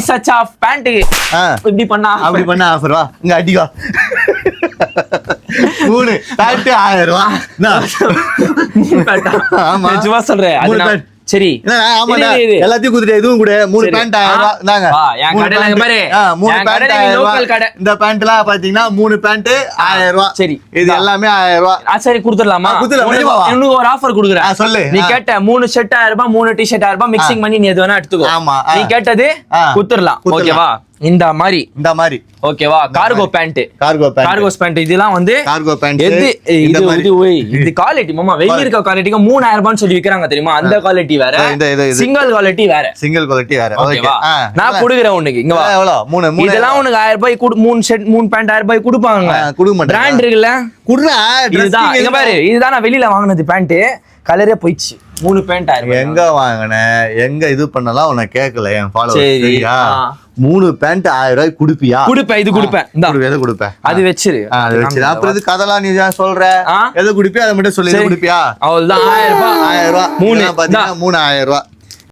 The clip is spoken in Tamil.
சச் ஆஃப் பேண்ட் இப்படி பண்ணா அப்படி பண்ண ஆஃபர் வா இங்க அடிக்கோ 3 பேண்ட் 1000 ரூபாய் ஆமா சும்மா சொல்றேன் அது சரி எல்லாத்தையும் குடுத்துட்டு இதுவும் கூட 3 பேண்ட் 1000 ரூபாய் தாங்க என் கடையில இங்க பாரு 3 பேண்ட் 1000 ரூபாய் இந்த பேண்ட்லாம் பாத்தீங்கன்னா 3 பேண்ட் 1000 ரூபாய் சரி இது எல்லாமே 1000 ரூபாய் சரி கொடுத்துடலாமா இன்னும் ஒரு ஆஃபர் கொடுக்குறேன் சொல்லு நீ கேட்ட 3 ஷர்ட் 1000 ரூபாய் 3 டி-ஷர்ட் 1000 ரூபாய் மிக்சிங் பண்ணி நீ எது வேணா எடுத்துக்கோ ஆமா நீ கேட்டது கொடுத்துடலாம் ஓகேவா இந்த மாதிரி ஓகேவா கார்கோ பேண்ட் இதெல்லாம் வந்து கார்கோ பேண்ட் இது குவாலிட்டி மாமா வெளிய இருக்க குவாலிட்டிக்கு 3000 ரூபாய்னு சொல்லி விக்கிறாங்க தெரியுமா அந்த குவாலிட்டி வேற சிங்கிள் குவாலிட்டி வேற ஓகேவா நான் குடுக்குறேன் உனக்கு இங்க வா எவ்வளவு 3 இதெல்லாம் உனக்கு 1000 ரூபாய் 3 ஷர்ட் 3 பேண்ட் 1000 ரூபாய் கொடுப்பாங்க கொடுக்க மாட்டாங்க பிராண்ட் இருக்குல்ல குடுறா இதுதான் இங்க பாரு இதுதான் நான் வெளியில வாங்குனது பேண்ட் கலரே போயிடுச்சு 3 பேண்ட் 1000 ரூபாய் எங்க வாங்குன எங்க இது பண்ணலாம் உனக்கு கேட்கல என் ஃபாலோவர்ஸ் சரியா 3 பேண்ட் 1000 ரூபாய் குடுப்பியா குடுப்பேன் இது குடுப்பேன் இந்த எதை குடுப்பேன் அது வெச்சிரு அது வெச்சிரு அப்புறம் இது கதலாம் நீ தான் சொல்ற எதை குடுப்பியா அதை மட்டும் சொல்லி குடுப்பியா அவ்வளவுதான் 1000 ரூபாய் 1000 ரூபாய் 3 பாத்தீங்கன்னா 3000 ரூபாய்